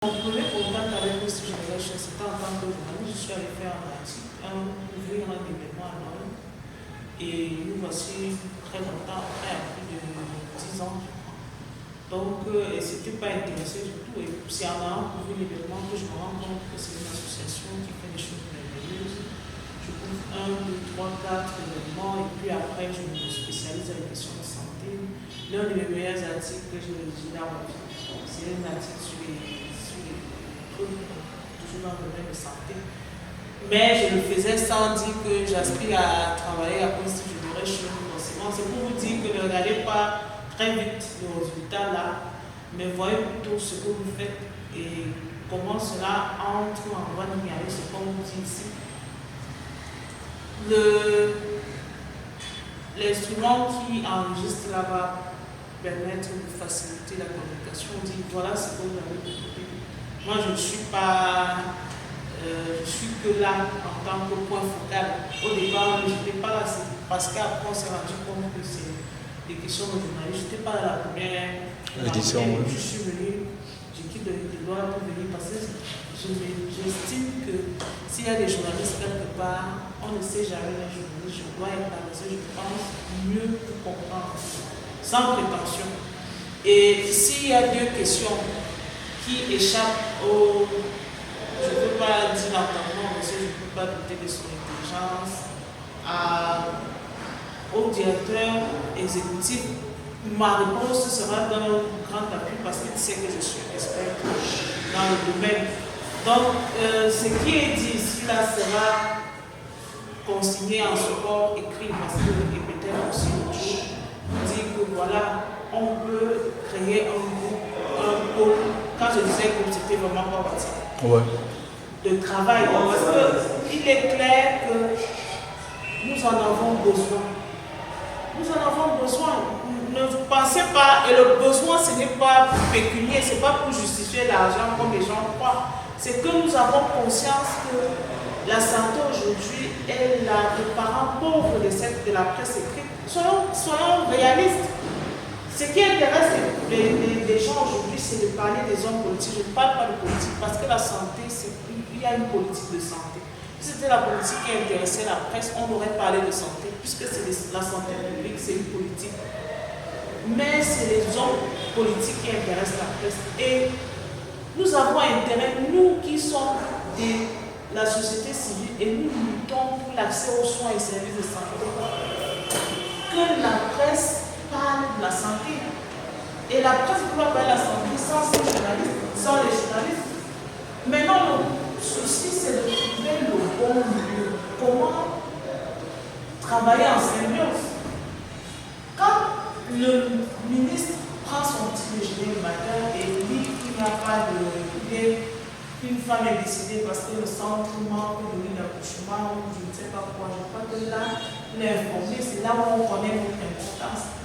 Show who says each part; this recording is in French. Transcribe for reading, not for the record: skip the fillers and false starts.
Speaker 1: Mon premier contact avec le Génération, c'était en tant que journaliste. Je suis allé faire un article, ouvrir un événement à Londres. Et nous voici très longtemps après, à plus de 10 ans. Donc, c'était pas intéressé du tout. Et c'est en allant ouvrir l'événement que je me rends compte que c'est une association qui fait des choses merveilleuses. Je couvre 1, 2, 3, 4 événements. Et puis après, je me spécialise dans les questions de santé. L'un de mes meilleurs articles que j'ai rédigé dans ma vie, c'est un article sur les toujours dans le domaine de santé. Mais je le faisais sans dire que j'aspire à travailler à cause que je l'aurais chez nous forcément. C'est pour vous dire que ne regardez pas très vite le résultat là, mais voyez plutôt ce que vous faites et comment cela entre en voie numérique, c'est comme vous dit ici. L'instrument qui enregistre là va permettre de faciliter la communication. On dit voilà ce que vous avez écouté. Moi, je ne suis pas, je suis que là en tant que point focal. Au départ, je n'étais pas là, parce qu'après on s'est rendu compte que c'est des questions de journalisme. Je n'étais pas dans la première édition. Je suis venu, j'ai quitté le droit pour venir parce que j'estime que s'il y a des journalistes quelque part, on ne sait jamais les journalistes. Je dois être là parce que je pense mieux pour comprendre, sans prétention. Et s'il y a deux questions qui échappe au, je ne peux pas dire l'entendement, parce que je ne peux pas douter de son intelligence, au directeur exécutif, ma réponse sera dans un grand appui parce qu'il sait que je suis expert dans le domaine. Donc, ce qui est dit ici là sera consigné en support écrit parce que, et peut-être aussi autre chose, dire que voilà, on peut créer un groupe, un pôle. Quand je disais que c'était vraiment pas parti de travail, parce qu'il est clair que nous en avons besoin. Nous en avons besoin. Ne pensez pas, et le besoin ce n'est pas pécunier, ce n'est pas pour justifier l'argent comme les gens croient. C'est que nous avons conscience que la santé aujourd'hui est le parent pauvre de la presse écrite. Soyons réalistes. Ce qui intéresse les gens aujourd'hui, c'est de parler des hommes politiques. Je ne parle pas de politique parce que la santé, il y a une politique de santé. Si c'était la politique qui intéressait la presse, on aurait parlé de santé, puisque c'est la santé publique, c'est une politique. Mais c'est les hommes politiques qui intéressent la presse. Et nous avons intérêt, nous qui sommes de la société civile, et nous luttons pour l'accès aux soins et services de santé, que la presse parle de la santé. Et la presse ne peut pas parler de la santé sans ces journalistes, sans les journalistes. Maintenant, le souci, c'est de trouver le bon milieu. Comment travailler en symbiose. Quand le ministre prend son petit déjeuner le matin et dit qu'il n'y a pas qu'une femme est décédée parce que le centre manque de lit d'accouchement ou je ne sais pas quoi, je crois que là, l'informer, c'est là où on connaît notre importance.